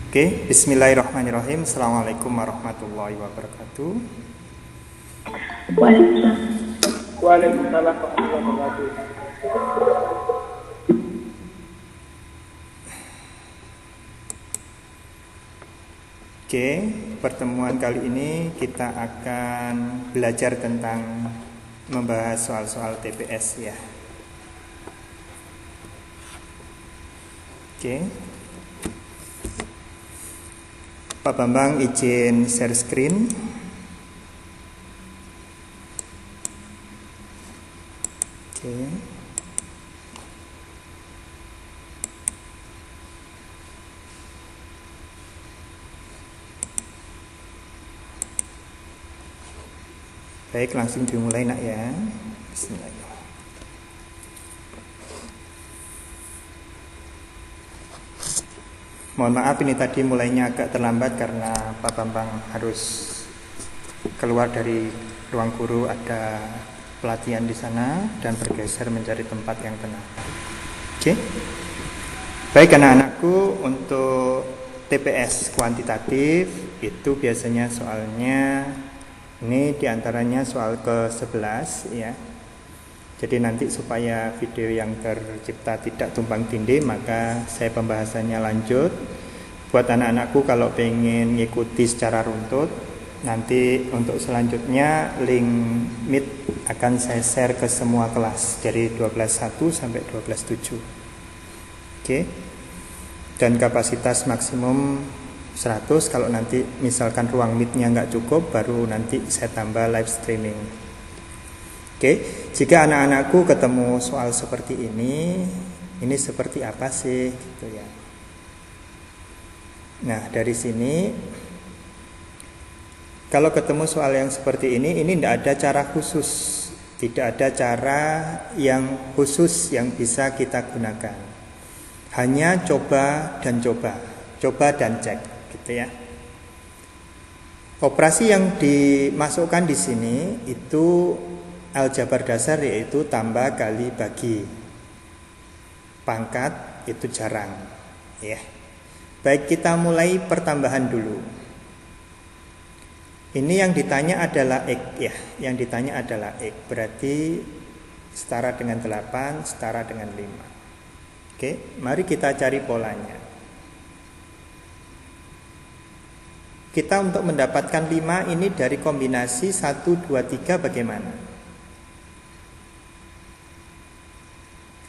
Oke, bismillahirrahmanirrahim. Assalamualaikum warahmatullahi wabarakatuh. Waalaikumsalam. Waalaikumsalam warahmatullahi wabarakatuh. Oke, pertemuan kali ini kita akan belajar tentang membahas soal-soal TPS ya. Oke. Pak Bambang izin share screen. Oke. Baik, langsung dimulai nak ya. Bismillahirrahmanirrahim. Mohon maaf ini tadi mulainya agak terlambat karena Pak Bambang harus keluar dari ruang guru, ada pelatihan di sana dan bergeser mencari tempat yang tenang. Oke. Baik anak-anakku, untuk TPS kuantitatif itu biasanya soalnya ini diantaranya soal ke-11 ya. Jadi nanti supaya video yang tercipta tidak tumpang tindih, maka saya pembahasannya lanjut. Buat anak-anakku kalau pengen ngikuti secara runtut, nanti untuk selanjutnya link Meet akan saya share ke semua kelas dari 12.1 sampai 12.7. Oke. Dan kapasitas maksimum 100. Kalau nanti misalkan ruang Meet-nya nggak cukup, baru nanti saya tambah live streaming. Oke, jika anak-anakku ketemu soal seperti ini seperti apa sih gitu ya. Nah, dari sini kalau ketemu soal yang seperti ini tidak ada cara khusus, tidak ada cara yang khusus yang bisa kita gunakan. Hanya coba dan cek gitu ya. Operasi yang dimasukkan di sini itu aljabar dasar, yaitu tambah kali bagi. Pangkat itu jarang ya. Baik, kita mulai pertambahan dulu. Ini yang ditanya adalah X ya. Yang ditanya adalah X, berarti setara dengan 8, setara dengan 5. Oke, mari kita cari polanya. Kita untuk mendapatkan 5 ini dari kombinasi 1, 2, 3 bagaimana?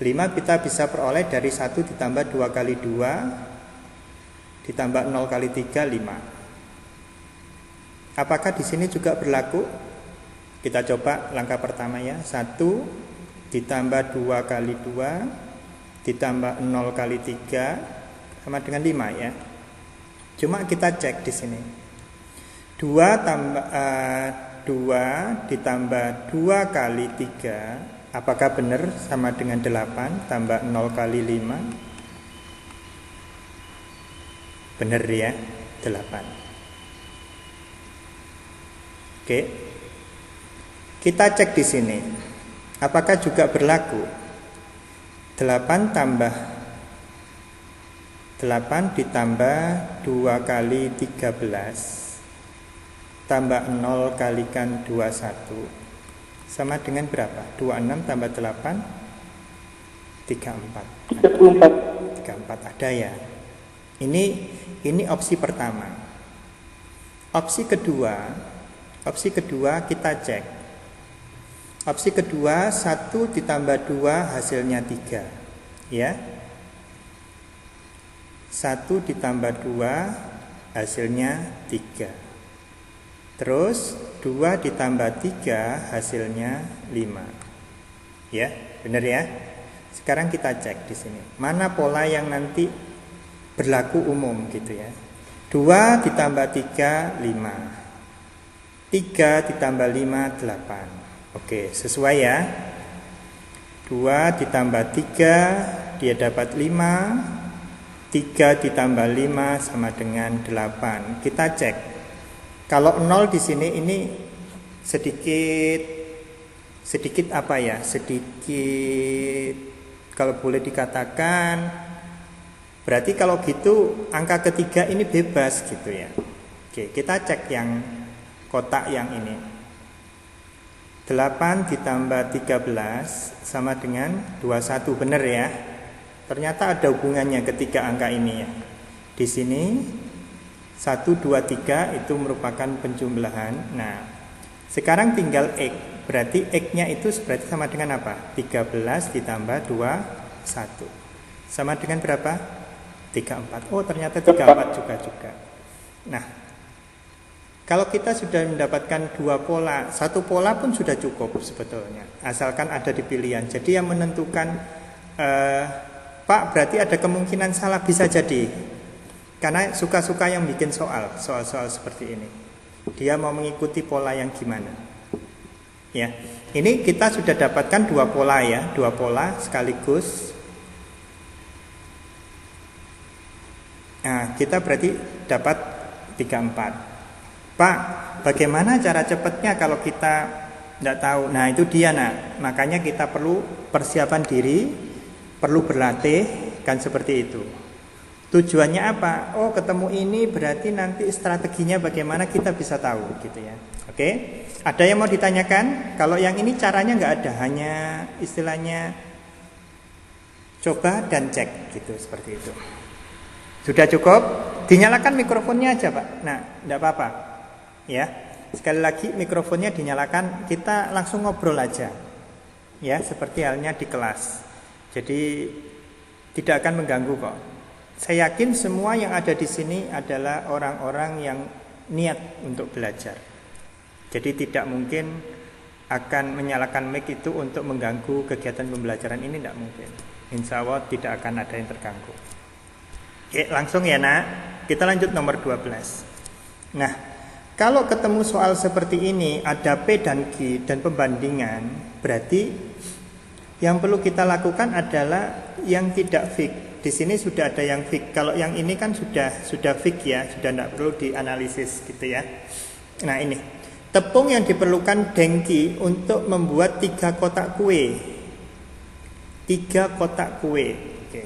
5 kita bisa peroleh dari 1 ditambah 2 kali 2 ditambah 0 kali 3, 5. Apakah di sini juga berlaku? Kita coba langkah pertama ya. 1 ditambah 2 kali 2 ditambah 0 kali 3 sama dengan 5 ya. Cuma kita cek di sini. 2 ditambah 2 kali 3, apakah benar sama dengan 8 tambah 0 kali 5? Benar ya, 8. Oke. Kita cek di sini. Apakah juga berlaku? 8 ditambah 2 kali 13 tambah 0 kalikan 21 sama dengan berapa? 26 tambah 8 34. 34 ada ya. Ini opsi pertama. Opsi kedua kita cek. Opsi kedua 1 ditambah 2 hasilnya 3 ya. 1 ditambah 2 hasilnya 3. Terus 2 ditambah 3 hasilnya 5. Ya, benar ya? Sekarang kita cek di sini. Mana pola yang nanti berlaku umum gitu ya. 2 ditambah 3, 5. 3 ditambah 5, 8. Oke, sesuai ya. 2 ditambah 3 dia dapat 5. 3 ditambah 5 sama dengan 8. Kita cek. Kalau 0 di sini ini sedikit apa ya? Sedikit kalau boleh dikatakan Berarti kalau gitu angka ketiga ini bebas gitu ya. Oke, kita cek yang kotak yang ini. 8 ditambah 13 sama dengan 21, benar ya? Ternyata ada hubungannya ketiga angka ini ya. Di sini 1, 2, 3 itu merupakan penjumlahan. Nah, sekarang tinggal X. Berarti X-nya itu berarti sama dengan apa? 13 ditambah 21. Sama dengan berapa? 34. Oh, ternyata 34 juga. Nah, kalau kita sudah mendapatkan dua pola, satu pola pun sudah cukup sebetulnya, asalkan ada di pilihan. Jadi yang menentukan Pak, berarti ada kemungkinan salah, bisa jadi karena suka-suka yang bikin soal-soal seperti ini. Dia mau mengikuti pola yang gimana? Ya, ini kita sudah dapatkan dua pola ya, dua pola sekaligus. Nah, kita berarti dapat 34. Pak, bagaimana cara cepatnya kalau kita tidak tahu? Nah, itu dia nak. Makanya kita perlu persiapan diri, perlu berlatih, kan seperti itu. Tujuannya apa? Oh, ketemu ini berarti nanti strateginya bagaimana kita bisa tahu gitu ya. Oke? Ada yang mau ditanyakan? Kalau yang ini caranya nggak ada, hanya istilahnya coba dan cek gitu, seperti itu. Sudah cukup? Dinyalakan mikrofonnya aja, Pak. Nah, tidak apa-apa. Ya, sekali lagi mikrofonnya dinyalakan, kita langsung ngobrol aja. Ya, seperti halnya di kelas. Jadi tidak akan mengganggu kok. Saya yakin semua yang ada di sini adalah orang-orang yang niat untuk belajar. Jadi tidak mungkin akan menyalakan mic itu untuk mengganggu kegiatan pembelajaran ini, tidak mungkin. Insya Allah tidak akan ada yang terganggu. Oke, langsung ya nak. Kita lanjut nomor 12. Nah, kalau ketemu soal seperti ini, ada P dan Q dan pembandingan, berarti yang perlu kita lakukan adalah yang tidak fix. Di sini sudah ada yang fix. Kalau yang ini kan sudah fix ya, sudah tidak perlu dianalisis gitu ya. Nah ini, tepung yang diperlukan Dengki untuk membuat 3 kotak kue. 3 kotak kue. Oke.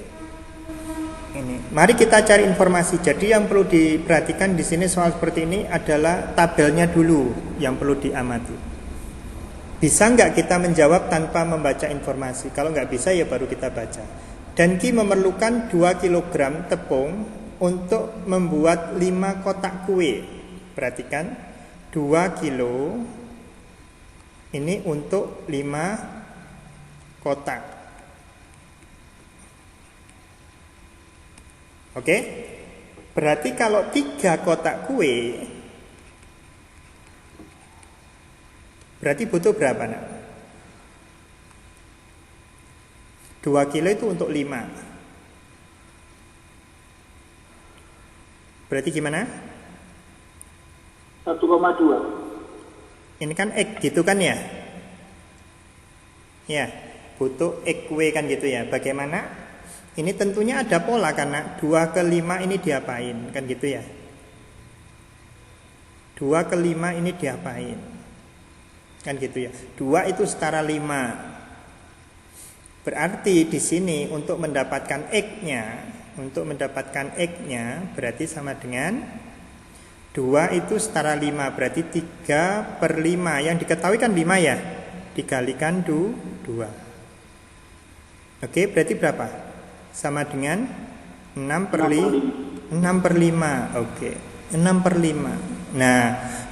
Ini, mari kita cari informasi. Jadi yang perlu diperhatikan di sini soal seperti ini adalah tabelnya dulu yang perlu diamati. Bisa nggak kita menjawab tanpa membaca informasi? Kalau nggak bisa ya baru kita baca. Dengki memerlukan 2 kg tepung untuk membuat 5 kotak kue. Perhatikan, 2 kilo ini untuk 5 kotak. Oke, berarti kalau 3 kotak kue, berarti butuh berapa nak? 2 kilo itu untuk 5. Berarti gimana? 1,2. Ini kan X gitu kan ya? Ya, butuh X kue kan gitu ya. Bagaimana? Ini tentunya ada pola karena 2 ke 5 ini diapain, kan gitu ya. 2 ke 5 ini diapain, kan gitu ya. 2 itu setara 5. Berarti di sini untuk mendapatkan X-nya berarti sama dengan 2 itu setara 5, berarti 3 per 5. Yang diketahui kan 5 ya, dikalikan 2. Oke, berarti berapa? Sama dengan 6 per 5. Oke, 6 per 5. Nah,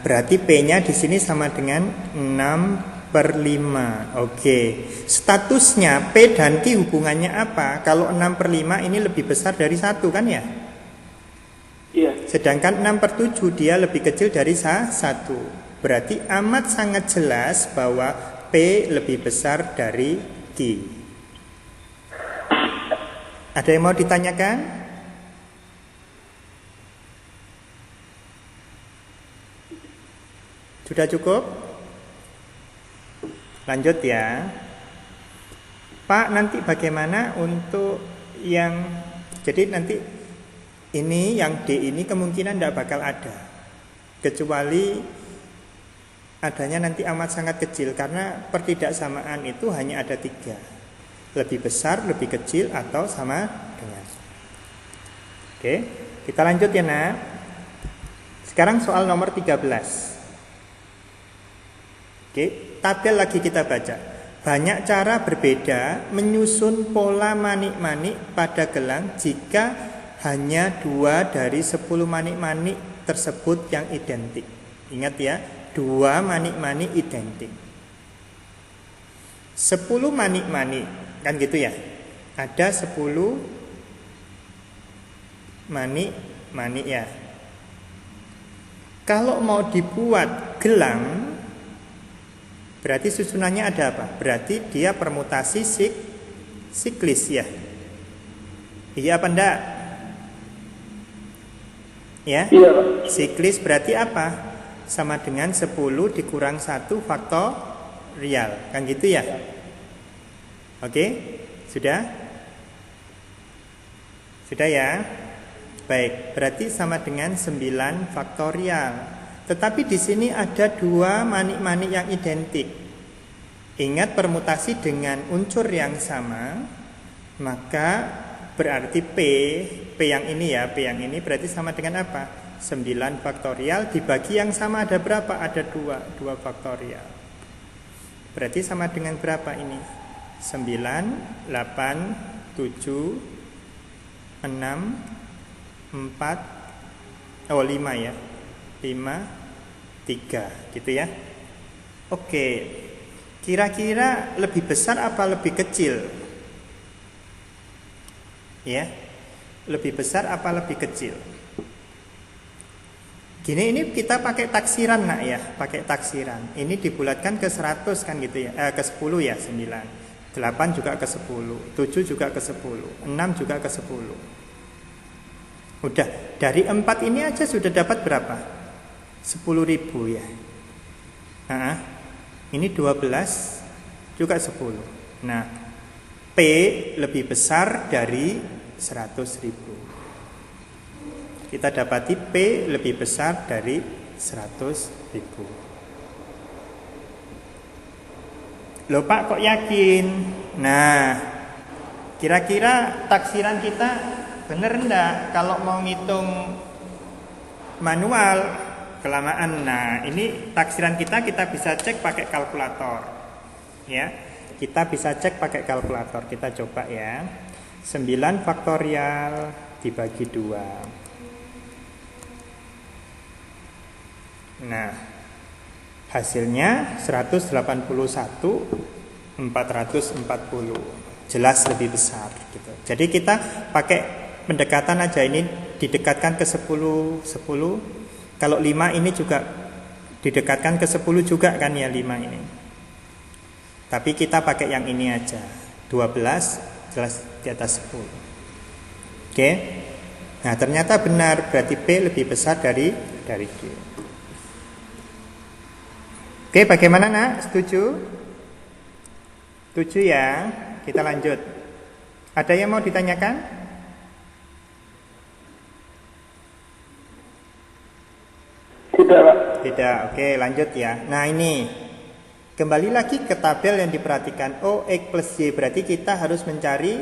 berarti P-nya di sini sama dengan 6 per 5. Oke, statusnya P dan Q hubungannya apa? Kalau 6 per 5 ini lebih besar dari 1 kan ya? Iya. Sedangkan 6 per 7 dia lebih kecil dari 1. Berarti amat sangat jelas bahwa P lebih besar dari Q. Ada yang mau ditanyakan? Sudah cukup? Lanjut ya. Pak, nanti bagaimana untuk yang, jadi nanti ini yang D ini kemungkinan tidak bakal ada, kecuali adanya nanti amat sangat kecil, karena pertidaksamaan itu hanya ada 3, lebih besar, lebih kecil, atau sama dengan. Oke, kita lanjut ya nak. Sekarang soal nomor 13. Oke, tabel lagi kita baca. Banyak cara berbeda menyusun pola manik-manik pada gelang jika hanya 2 dari 10 manik-manik tersebut yang identik. Ingat ya, 2 manik-manik identik. 10 manik-manik, kan gitu ya. Ada 10 manik-manik ya. Kalau mau dibuat gelang, berarti susunannya ada apa? Berarti dia permutasi siklis ya. Iya apa enggak? Ya? Iya, Pak. Siklis berarti apa? Sama dengan 10 dikurang 1 faktorial. Kan gitu ya? Oke? Sudah? Sudah ya? Baik, berarti sama dengan 9 faktorial. Tetapi di sini ada 2 manik-manik yang identik. Ingat permutasi dengan unsur yang sama, maka berarti P yang ini ya, P yang ini berarti sama dengan apa? 9 faktorial dibagi yang sama ada berapa? Ada 2 faktorial. Berarti sama dengan berapa ini? 9, 8, 7, 6, 4, 5 ya. 5, 3 gitu ya. Oke, kira-kira lebih besar apa lebih kecil? Ya, lebih besar apa lebih kecil? Gini, ini kita pakai taksiran nak ya, pakai taksiran. Ini dibulatkan ke 100 kan gitu ya, ke 10 ya, 9. 8 juga ke 10, 7 juga ke 10, 6 juga ke 10. Udah, dari 4 ini aja sudah dapat berapa? 10.000 ya. Nah, ini 12 juga 10. Nah, P lebih besar dari 100.000. Kita dapati P lebih besar dari 100.000. Loh Pak, kok yakin? Nah, kira-kira taksiran kita bener enggak kalau mau ngitung manual? Kelamaan. Nah, ini taksiran kita bisa cek pakai kalkulator. Ya. Kita bisa cek pakai kalkulator. Kita coba ya. 9 faktorial dibagi 2. Nah, hasilnya 181.440. Jelas lebih besar gitu. Jadi kita pakai pendekatan aja, ini didekatkan ke 10. Kalau 5 ini juga didekatkan ke 10 juga kan ya 5 ini. Tapi kita pakai yang ini aja. 12 jelas di atas 10. Oke. Nah, ternyata benar, berarti P lebih besar dari G. Oke, bagaimana nak? Setuju? Setuju ya? Kita lanjut. Ada yang mau ditanyakan? Tidak, Pak. Tidak, oke lanjut ya. Nah ini, kembali lagi ke tabel yang diperhatikan. O, X plus Y, berarti kita harus mencari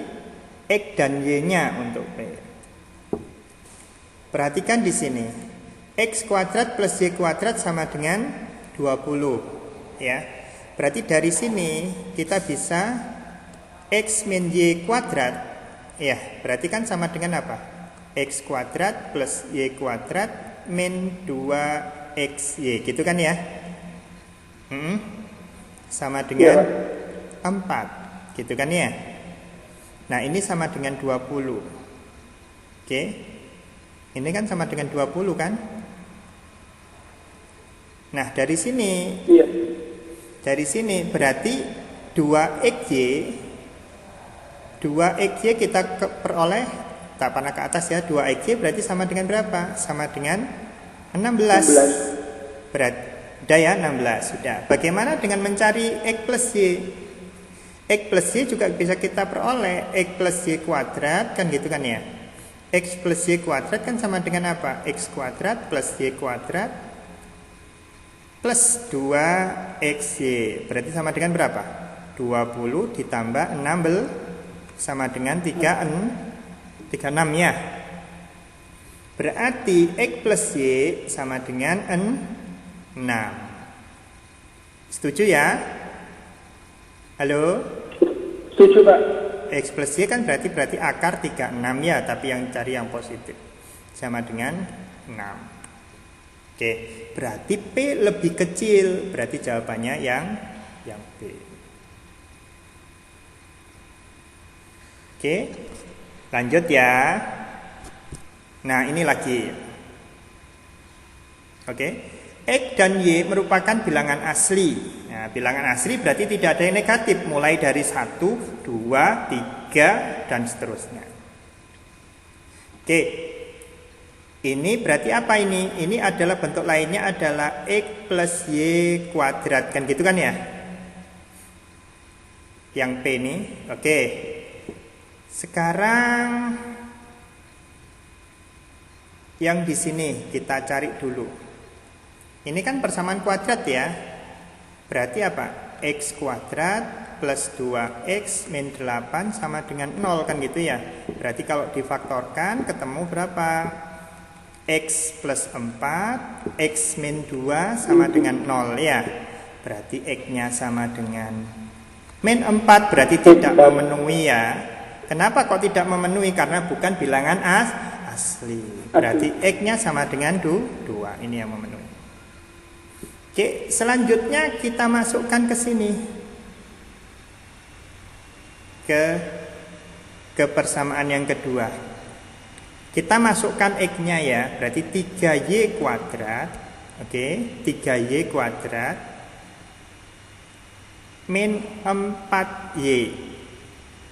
X dan Y-nya untuk P. Perhatikan di sini. X kuadrat plus Y kuadrat sama dengan 20. Ya. Berarti dari sini kita bisa X min Y kuadrat. Ya, berarti kan sama dengan apa? X kuadrat plus Y kuadrat min 2XY, gitu kan ya? Sama dengan 4, gitu kan ya? Nah, ini sama dengan 20. Oke. Ini kan sama dengan 20 kan? Nah, dari sini. Iya. Dari sini berarti 2XY kita peroleh tak panah ke atas ya, 2XY berarti sama dengan berapa? Sama dengan 16. Berarti udah ya 16 sudah. Bagaimana dengan mencari X plus Y? X plus Y juga bisa kita peroleh X plus Y kuadrat kan gitu kan ya. X plus Y kuadrat kan sama dengan apa? X kuadrat plus Y kuadrat plus 2XY. Berarti sama dengan berapa? 20 ditambah 16 sama dengan 36 ya. Berarti X plus Y sama dengan 6. Setuju ya? Halo? Setuju, Pak. X plus Y kan berarti akar 36 ya, tapi yang cari yang positif. Sama dengan 6. Oke, berarti P lebih kecil, berarti jawabannya yang B. Oke, lanjut ya. Nah, ini lagi. Oke, X dan Y merupakan bilangan asli. Nah, bilangan asli berarti tidak ada yang negatif, mulai dari 1, 2, 3, dan seterusnya. Oke, ini berarti apa ini? Ini adalah bentuk lainnya adalah X plus Y kuadrat. Kan gitu kan ya? Yang P ini. Oke. Sekarang yang di sini kita cari dulu. Ini kan persamaan kuadrat ya. Berarti apa? X kuadrat plus 2X min 8 sama dengan 0 kan gitu ya. Berarti kalau difaktorkan ketemu berapa? X plus 4, X min 2 sama dengan 0 ya. Berarti X-nya sama dengan min 4, berarti tidak memenuhi ya. Kenapa kok tidak memenuhi? Karena bukan bilangan asli. Berarti X-nya sama dengan 2. Ini yang memenuhi. Oke, selanjutnya kita masukkan ke sini. Ke persamaan yang kedua. Kita masukkan X-nya ya, berarti 3Y kuadrat. Oke, 3Y kuadrat min 4Y.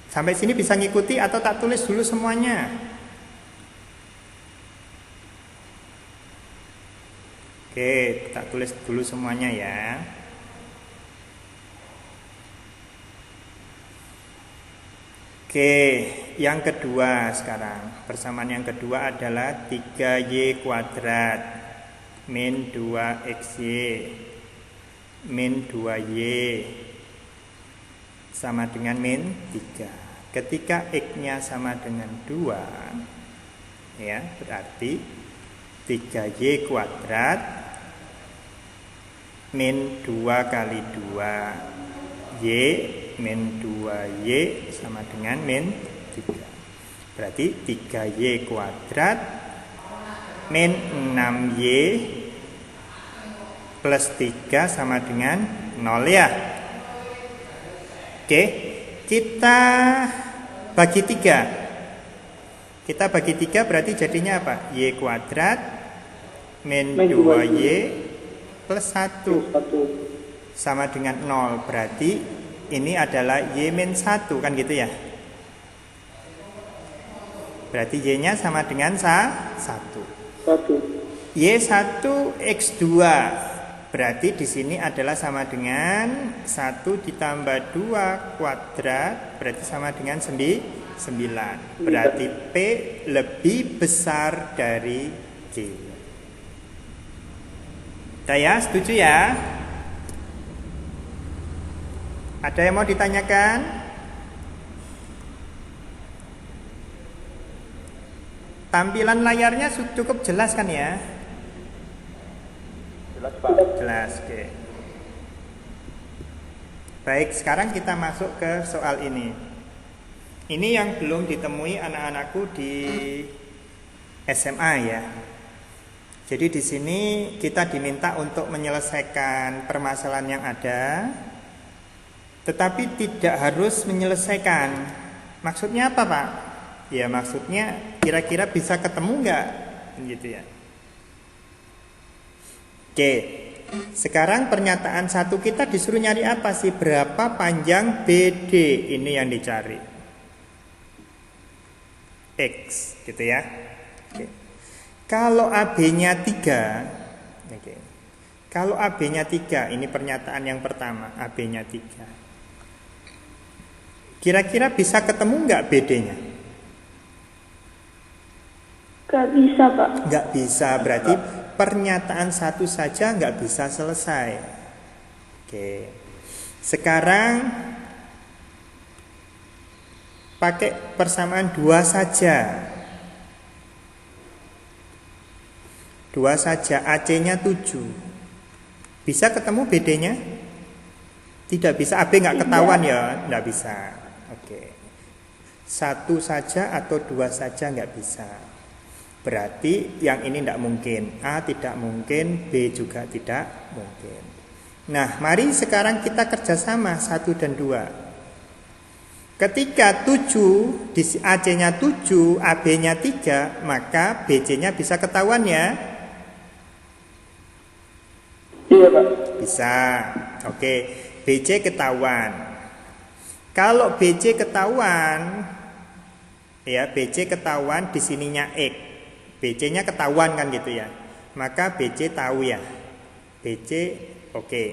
Sampai sini bisa ngikuti atau tak tulis dulu semuanya? Oke, tak tulis dulu semuanya ya. Oke, yang kedua sekarang. Persamaan yang kedua adalah 3Y kuadrat min 2XY min 2Y sama dengan min 3. Ketika X-nya sama dengan 2 ya, berarti 3Y kuadrat min 2 kali 2 Y min 2Y sama dengan min 3. Berarti 3Y kuadrat min 6Y plus 3 sama dengan 0 ya. Oke, kita bagi 3. Kita bagi 3 berarti jadinya apa? Y kuadrat min 2Y plus 1 sama dengan 0. Berarti ini adalah Y min 1 kan gitu ya. Berarti Y-nya sama dengan 1. Y1 X2. Berarti di sini adalah sama dengan 1 ditambah 2 kuadrat, berarti sama dengan 9. Berarti P lebih besar dari J. Saya setuju ya? Ada yang mau ditanyakan? Tampilan layarnya cukup jelas kan ya? Jelas, Pak. Jelas, oke. Baik, sekarang kita masuk ke soal ini. Ini yang belum ditemui anak-anakku di SMA ya. Jadi di sini kita diminta untuk menyelesaikan permasalahan yang ada, tetapi tidak harus menyelesaikan. Maksudnya apa, Pak? Ya maksudnya kira-kira bisa ketemu nggak? Gitu ya. Oke, sekarang pernyataan 1 kita disuruh nyari apa sih? Berapa panjang BD? Ini yang dicari. X, gitu ya. Oke. Kalau AB-nya 3, oke. Kalau AB-nya 3, ini pernyataan yang pertama, AB-nya 3. Kira-kira bisa ketemu nggak BD-nya? Gak bisa, Pak. Nggak bisa, berarti pernyataan 1 saja nggak bisa selesai. Oke. Sekarang pakai persamaan 2 saja. 2 saja, AC-nya 7. Bisa ketemu BD-nya? Tidak bisa, AB nggak ketahuan ya? Nggak bisa. Oke. 1 saja atau 2 saja nggak bisa. Berarti yang ini tidak mungkin. A tidak mungkin, B juga tidak mungkin. Nah, mari sekarang kita kerjasama 1 dan 2. Ketika 7, di AC-nya 7, AB-nya 3, maka BC-nya bisa ketahuan ya? Iya, Pak. Bisa. Oke, BC ketahuan. Kalau BC ketahuan, ya BC ketahuan di sininya X. BC-nya ketahuan kan gitu ya. Maka BC tahu ya. BC oke.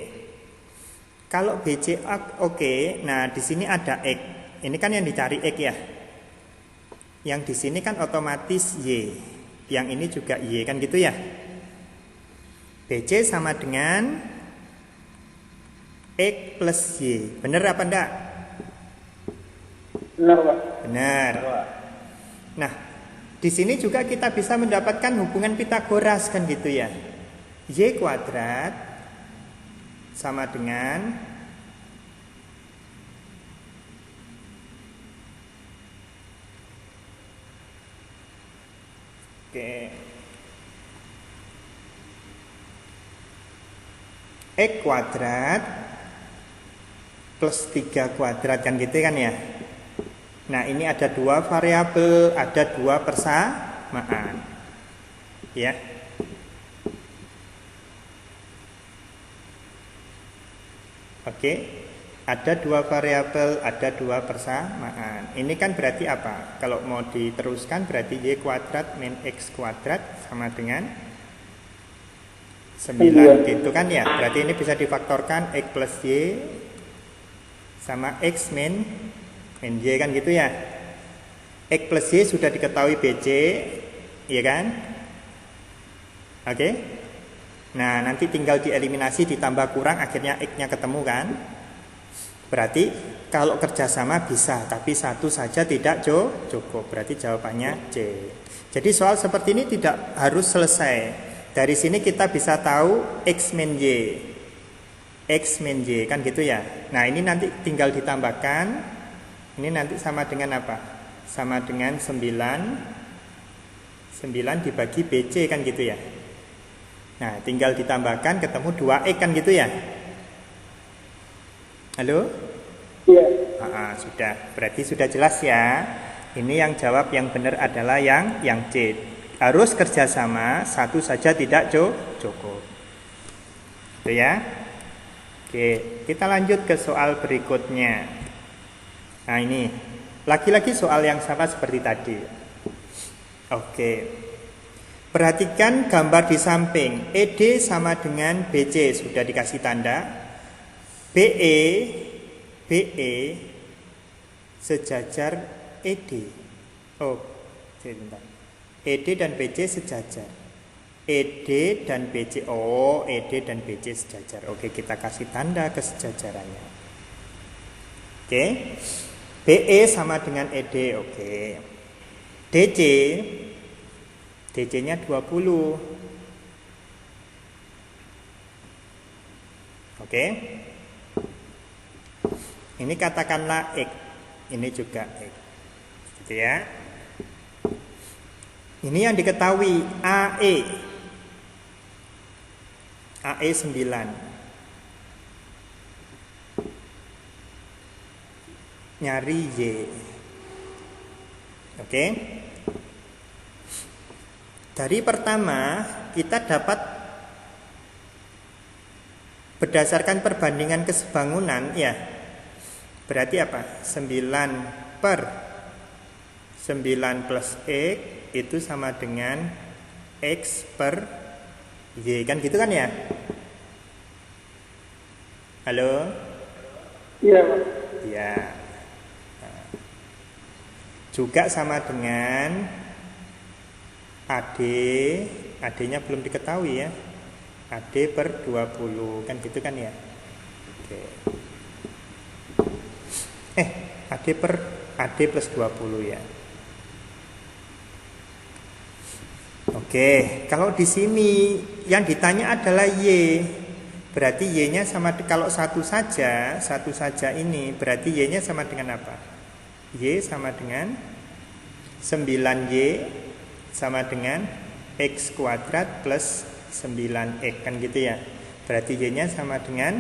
Kalau BC oke, nah di sini ada X. Ini kan yang dicari X ya. Yang di sini kan otomatis Y. Yang ini juga Y kan gitu ya. BC sama dengan X plus Y. Benar apa enggak? Benar, Pak. Benar. Nah, di sini juga kita bisa mendapatkan hubungan Pitagoras kan gitu ya. Y kuadrat sama dengan X kuadrat plus 3 kuadrat kan gitu kan ya. Nah, ini ada 2 variabel, ada 2 persamaan. Ya. Oke. Ada 2 variabel, ada 2 persamaan. Ini kan berarti apa? Kalau mau diteruskan berarti Y kuadrat min X kuadrat sama dengan 9 gitu kan ya. Berarti ini bisa difaktorkan X plus Y sama X min Y kan gitu ya. X plus Y sudah diketahui BC, ya kan? Oke. Nah, nanti tinggal dieliminasi, ditambah kurang, akhirnya X-nya ketemu kan? Berarti kalau kerjasama bisa, tapi 1 saja tidak cukup. Berarti jawabannya C. Jadi soal seperti ini tidak harus selesai. Dari sini kita bisa tahu X min Y. X min Y kan gitu ya. Nah, ini nanti tinggal ditambahkan. Ini nanti sama dengan apa? Sama dengan 9 dibagi BC kan gitu ya. Nah, tinggal ditambahkan ketemu 2X kan gitu ya. Halo? Iya. Sudah. Berarti sudah jelas ya. Ini yang jawab yang benar adalah yang C. Harus kerjasama, 1 saja tidak cukup. Itu ya. Oke, kita lanjut ke soal berikutnya. Nah, ini lagi-lagi soal yang sama seperti tadi. Oke. Perhatikan gambar di samping. ED sama dengan BC sudah dikasih tanda. BE sejajar ED. Oh, sebentar. ED dan BC sejajar. ED dan BC. Oh, ED dan BC sejajar. Oke, kita kasih tanda kesejajarannya. Oke. BE sama dengan ED. Oke. DC-nya 20. Oke. Ini katakanlah X. Ini juga X. Gitu ya. Ini yang diketahui AE 9. Nyari Y. Oke. Dari pertama kita dapat berdasarkan perbandingan kesebangunan ya. Berarti apa? 9 per 9 plus X itu sama dengan X per Y. Kan gitu kan ya? Halo? Iya, Pak. Iya. Juga sama dengan AD-nya belum diketahui ya. AD per 20. Kan gitu kan ya? Oke. AD plus 20 ya. Oke, kalau di sini yang ditanya adalah Y. Berarti Y-nya sama, kalau satu saja ini, berarti Y-nya sama dengan apa? Y sama dengan 9Y sama dengan X kuadrat plus 9X, kan gitu ya. Berarti Y-nya sama dengan,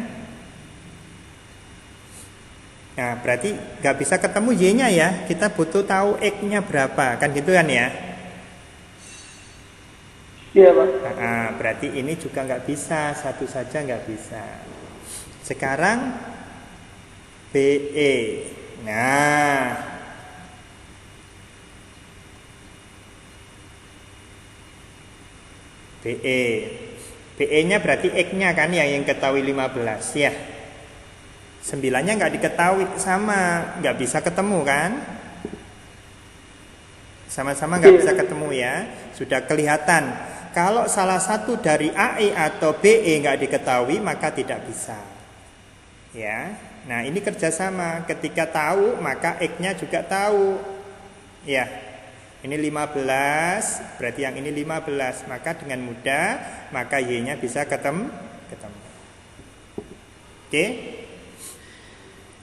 nah berarti nggak bisa ketemu Y-nya ya. Kita butuh tahu X-nya berapa, kan gitu kan ya. Iya, Pak. Nah, berarti ini juga nggak bisa, satu saja nggak bisa. Sekarang BE. Nah, BE. BE-nya berarti X-nya kan yang ketahui 15 ya. 9-nya nggak diketahui, sama nggak bisa ketemu kan? Sama-sama nggak bisa ketemu ya. Sudah kelihatan. Kalau salah satu dari AE atau BE nggak diketahui maka tidak bisa. Ya, nah ini kerjasama. Ketika tahu maka X-nya juga tahu. Ya, ini 15, berarti yang ini 15. Maka dengan mudah maka Y-nya bisa ketemu. Oke.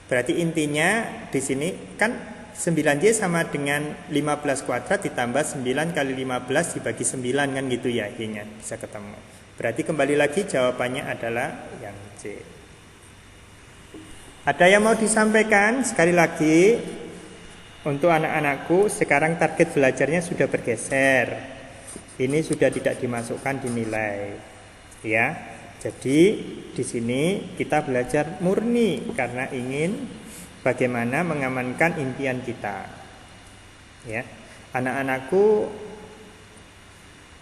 Berarti intinya di sini kan 9Y sama dengan 15 kuadrat ditambah 9 kali 15 dibagi 9 kan gitu ya, Y-nya bisa ketemu. Berarti kembali lagi jawabannya adalah yang C. Ada yang mau disampaikan? Sekali lagi, untuk anak-anakku sekarang target belajarnya sudah bergeser. Ini sudah tidak dimasukkan di nilai. Ya. Jadi di sini kita belajar murni karena ingin bagaimana mengamankan impian kita. Ya. Anak-anakku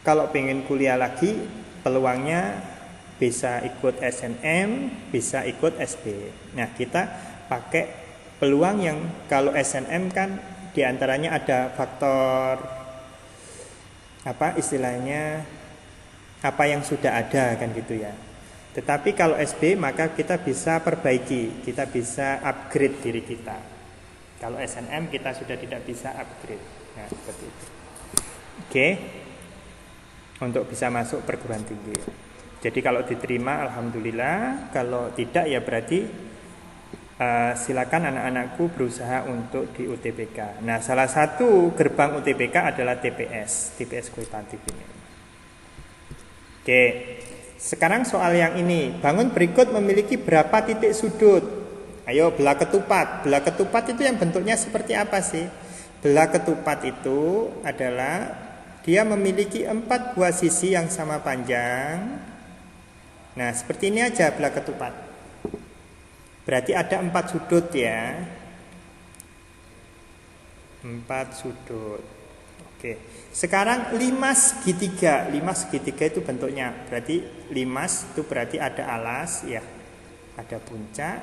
kalau pengen kuliah lagi peluangnya bisa ikut SNM, bisa ikut SB. Nah, kita pakai peluang yang kalau SNM kan diantaranya ada faktor apa istilahnya, apa yang sudah ada kan gitu ya. Tetapi kalau SB maka kita bisa perbaiki, kita bisa upgrade diri kita. Kalau SNM kita sudah tidak bisa upgrade. Nah, seperti itu. Oke. Untuk bisa masuk perguruan tinggi. Jadi kalau diterima alhamdulillah, kalau tidak ya berarti silakan anak-anakku berusaha untuk di UTBK. Nah, salah satu gerbang UTBK adalah TPS kualitatif ini. Oke. Sekarang soal yang ini, bangun berikut memiliki berapa titik sudut? Ayo, belah ketupat. Belah ketupat itu yang bentuknya seperti apa sih? Belah ketupat itu adalah dia memiliki 4 buah sisi yang sama panjang. Nah, seperti ini aja belah ketupat. Berarti ada 4 sudut ya. 4 sudut. Oke. Sekarang 5 segitiga. 5 segitiga itu bentuknya berarti 5 itu berarti ada alas ya. Ada puncak.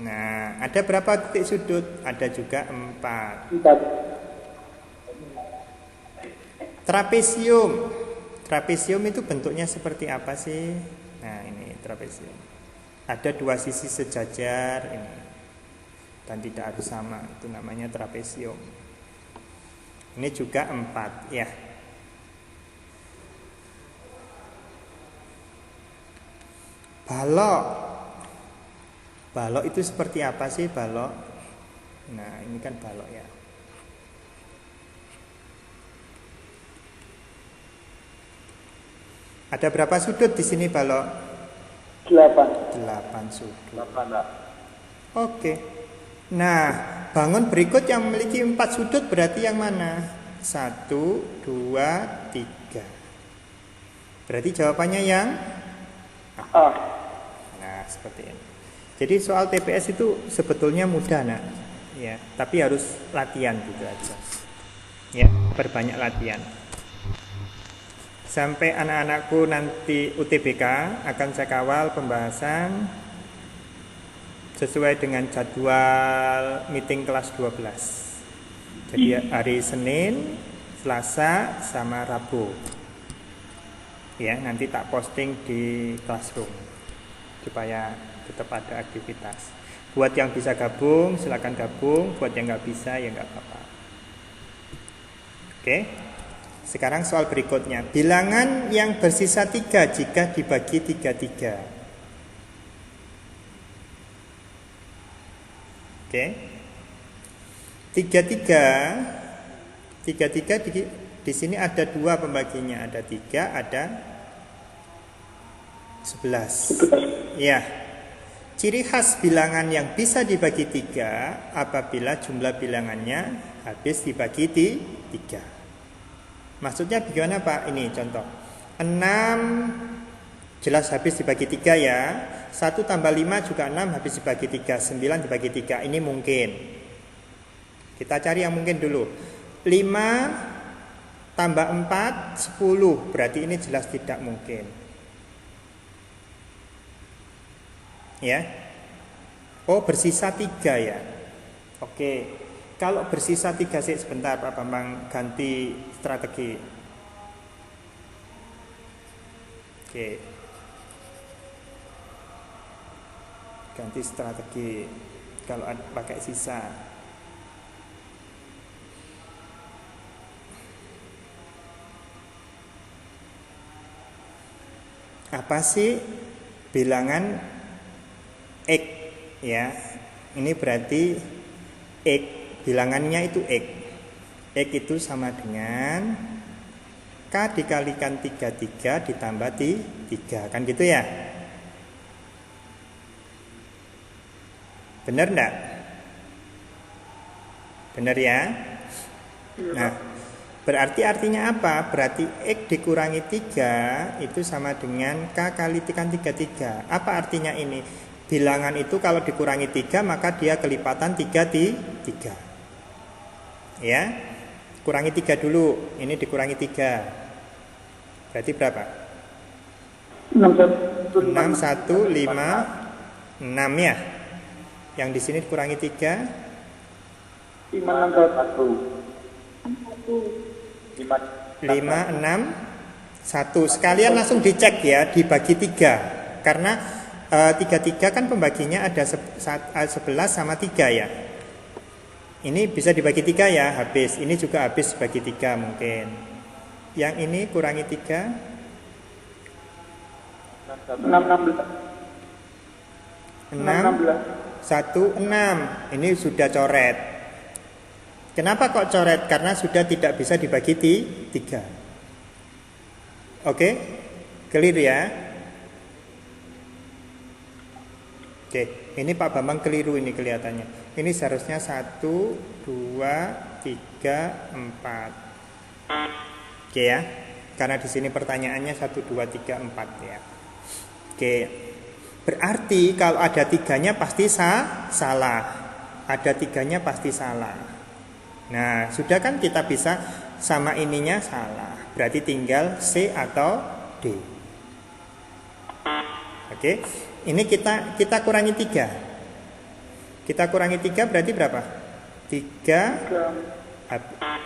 Nah, ada berapa titik sudut? Ada juga 4. Trapesium. Trapesium itu bentuknya seperti apa sih? Nah, ini trapesium. Ada 2 sisi sejajar ini. Dan tidak harus sama, itu namanya trapesium. Ini juga 4 ya. Balok. Balok itu seperti apa sih balok? Nah, ini kan balok ya. Ada berapa sudut di sini balok? 8. 8 sudut. 8, Pak. Oke. Nah, bangun berikut yang memiliki 4 sudut berarti yang mana? 1, 2, 3. Berarti jawabannya yang A. Nah, seperti ini. Jadi soal TPS itu sebetulnya mudah, nak. Ya, tapi harus latihan gitu aja. Ya, perbanyak latihan. Sampai anak-anakku nanti UTBK akan saya kawal pembahasan sesuai dengan jadwal meeting kelas 12. Jadi hari Senin, Selasa, sama Rabu. Ya, nanti tak posting di Classroom supaya tetap ada aktivitas. Buat yang bisa gabung, silakan gabung. Buat yang nggak bisa, ya nggak apa-apa. Oke. Sekarang soal berikutnya. Bilangan yang bersisa 3 jika dibagi 33. Oke. 33 di sini ada 2 pembaginya, ada 3, ada 11. Ya. Ciri khas bilangan yang bisa dibagi 3 apabila jumlah bilangannya habis dibagi 3. Maksudnya bagaimana Pak? Ini contoh. 6 jelas habis dibagi 3 ya. 1 tambah 5 juga 6 habis dibagi 3. 9 dibagi 3. Ini mungkin. Kita cari yang mungkin dulu. 5 tambah 4 10. Berarti ini jelas tidak mungkin. Ya. Oh, bersisa 3 ya. Oke. Kalau bersisa 3 sih sebentar Pak Bambang ganti strategi. Oke. Ganti strategi. Kalau pakai sisa. Apa sih bilangan X ya? Ini berarti X, bilangannya itu X. X itu sama dengan K dikalikan 33 ditambah 3. Kan gitu ya? Benar enggak? Benar ya? Nah, berarti artinya apa? Berarti X dikurangi 3 itu sama dengan K kalikan 33. Apa artinya ini? Bilangan itu kalau dikurangi 3 maka dia kelipatan 3 di 3. Ya. Kurangi 3 dulu. Ini dikurangi 3. Berarti berapa? 6, 1, 5, 6 ya. Yang di sini dikurangi 3 5, 6, 1. 5, 6, 1. Sekalian langsung dicek ya, dibagi 3. Karena 33 kan pembaginya ada 11 sama 3 ya. Ini bisa dibagi 3 ya, habis. Ini juga habis bagi 3 mungkin. Yang ini kurangi 3 6, 1, 6. Ini sudah coret. Kenapa kok coret? Karena sudah tidak bisa dibagi 3. Oke? Clear ya? Oke, ini Pak Bambang keliru ini kelihatannya. Ini seharusnya 1, 2, 3, 4. Oke ya. Karena di sini pertanyaannya 1, 2, 3, 4 ya. Oke. Berarti kalau ada 3-nya pasti salah. Ada 3-nya pasti salah. Nah, sudah kan kita bisa sama ininya salah. Berarti tinggal C atau D. Oke. Ini kita kurangi 3. Kita kurangi 3 berarti berapa? 3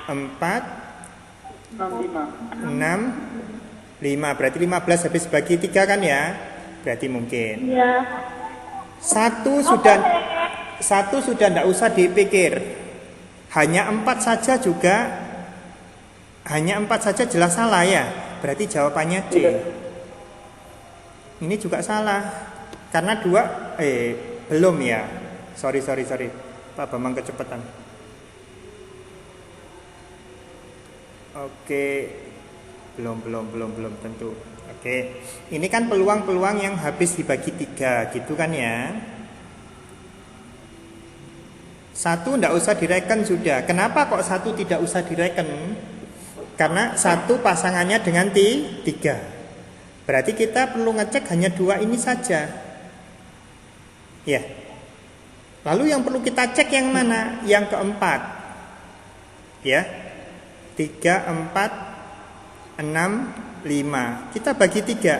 4 6 5. Berarti 15 habis bagi 3 kan ya? Berarti mungkin. Iya. Satu sudah enggak usah dipikir. Hanya 4 saja juga. Hanya 4 saja jelas salah ya. Berarti jawabannya D. Ini juga salah. Karena 2 belum ya. Sorry. Pak Bambang kecepatan. Oke. Belum tentu. Oke. Ini kan peluang-peluang yang habis dibagi 3 gitu kan ya. 1 enggak usah direken sudah. Kenapa kok 1 tidak usah direken? Karena 1 pasangannya dengan 3. Berarti kita perlu ngecek hanya 2 ini saja. Ya. Lalu yang perlu kita cek yang mana? Yang keempat. Ya. 3, 4, 6, 5. Kita bagi 3.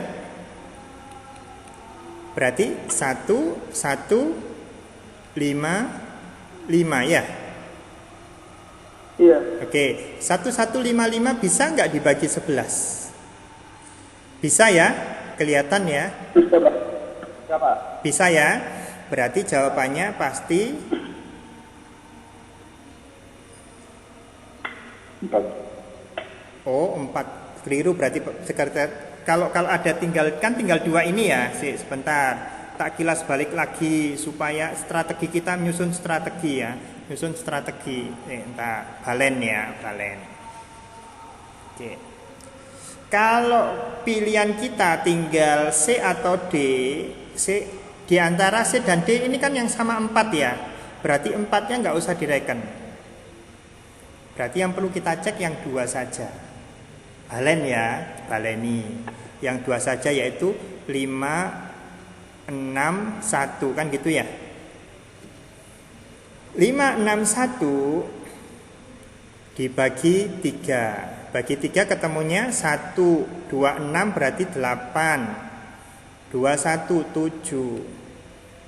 Berarti 1, 1, 5, 5 ya. Iya. Oke, 1155 bisa nggak dibagi 11? Bisa ya? Kelihatan ya? Bisa, Pak. Bisa, Pak. Bisa ya? Berarti jawabannya pasti 4. Oh, 4 keliru berarti sekretariat. Kalau ada tinggal 2 ini ya. Sebentar. Tak kilas balik lagi supaya strategi kita menyusun strategi ya. Menyusun strategi. Entar balen ya, balen. Oke. Kalau pilihan kita tinggal C atau D, C di antara C dan D ini kan yang sama 4 ya. Berarti 4-nya nggak usah direken. Berarti yang perlu kita cek yang 2 saja. Balen ya, baleni. Yang 2 saja yaitu 5, 6, 1 kan gitu ya. 5, 6, 1 dibagi 3. Bagi 3 ketemunya 1, 2, 6 berarti 8. 2, 1, 7.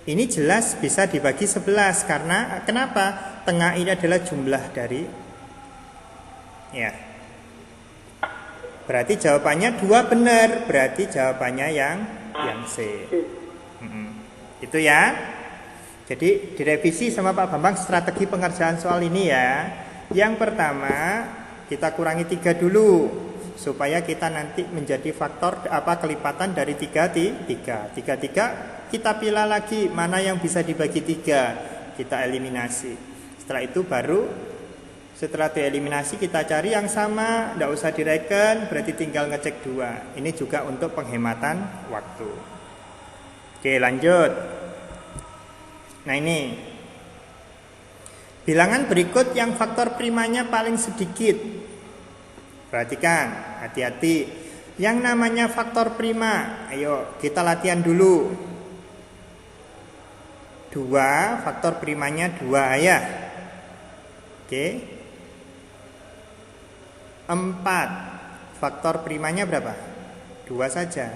Ini jelas bisa dibagi 11 karena kenapa? Tengah ini adalah jumlah dari ya. Berarti jawabannya 2 benar. Berarti jawabannya yang C. Itu ya. Jadi direvisi sama Pak Bambang strategi pengerjaan soal ini ya. Yang pertama kita kurangi 3 dulu supaya kita nanti menjadi faktor kelipatan dari 3 kita pilih lagi mana yang bisa dibagi 3, kita eliminasi. Setelah itu setelah dieliminasi kita cari yang sama, tidak usah direken, berarti tinggal ngecek 2. Ini juga untuk penghematan waktu. Oke, lanjut. Nah ini bilangan berikut yang faktor primanya paling sedikit. Perhatikan, hati-hati. Yang namanya faktor prima, ayo kita latihan dulu. 2, faktor primanya 2 ya. Oke. 4, faktor primanya berapa? 2 saja.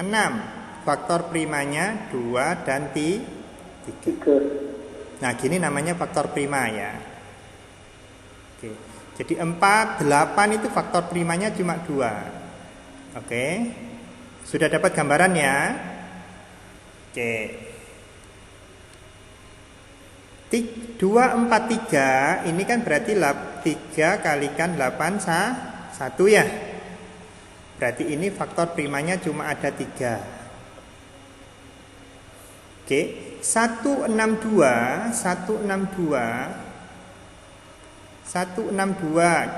6, faktor primanya 2 dan 3. Nah gini namanya faktor prima ya. Oke. Jadi 4, 8 itu faktor primanya cuma 2. Oke. Sudah dapat gambaran ya. Oke. 2, 4, 3 ini kan berarti 3 kalikan 8 1 ya. Berarti ini faktor primanya cuma ada 3. Oke, 162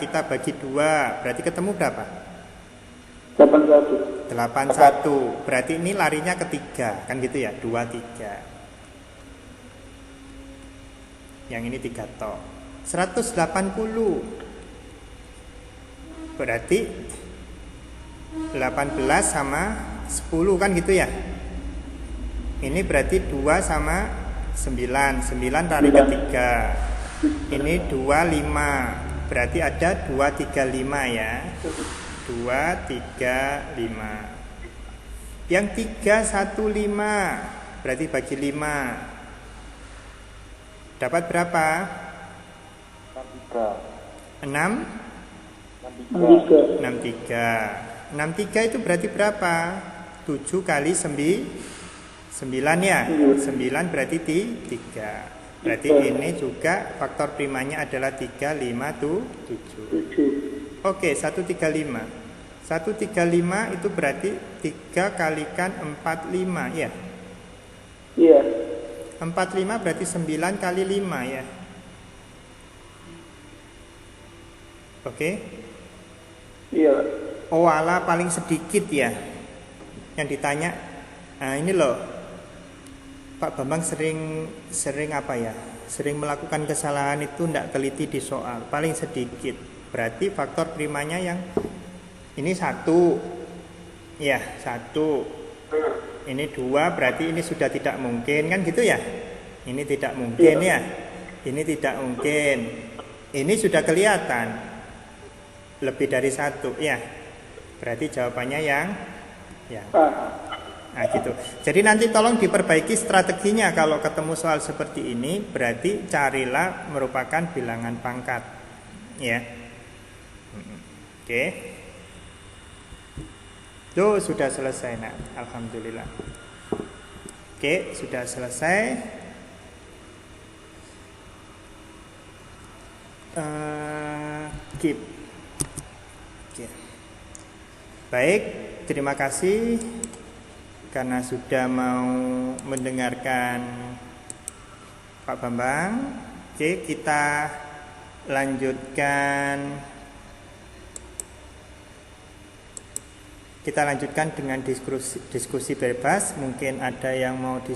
kita bagi 2 berarti ketemu berapa? 81. Berarti ini larinya ke 3 kan gitu ya, 2, 3. Yang ini 3 tok. 180 berarti 18 sama 10 kan gitu ya. Ini berarti 2 sama 9. 9 lari ke 3. Ini 2, 5. Berarti ada 2, 3, 5 ya. 2, 3, 5. Yang 3, 1, 5. Berarti bagi 5. Dapat berapa? 6? 63. 63 itu berarti berapa? 7 kali 9 ya. 9 berarti 3. Berarti ini juga faktor primanya adalah 3, 5, 7. Oke, 135. 135 itu berarti 3 kalikan 45 ya. Iya. 45 berarti 9 kali 5 ya. Oke. Iya. Owala paling sedikit ya. Yang ditanya, nah ini loh. Pak Bambang sering apa ya? Sering melakukan kesalahan itu tidak teliti di soal, paling sedikit. Berarti faktor primanya yang ini 1. Ya, 1. Ini 2, berarti ini sudah tidak mungkin kan gitu ya? Ini tidak mungkin ya. Ini tidak mungkin. Ini sudah kelihatan. Lebih dari 1 ya. Berarti jawabannya yang ya. Nah gitu. Jadi nanti tolong diperbaiki strateginya kalau ketemu soal seperti ini, berarti carilah merupakan bilangan pangkat. Ya. Oke. Tuh sudah selesai nak. Alhamdulillah. Oke, sudah selesai. Keep. Oke. Baik, terima kasih karena sudah mau mendengarkan Pak Bambang. Oke, kita lanjutkan dengan diskusi bebas. Mungkin ada yang mau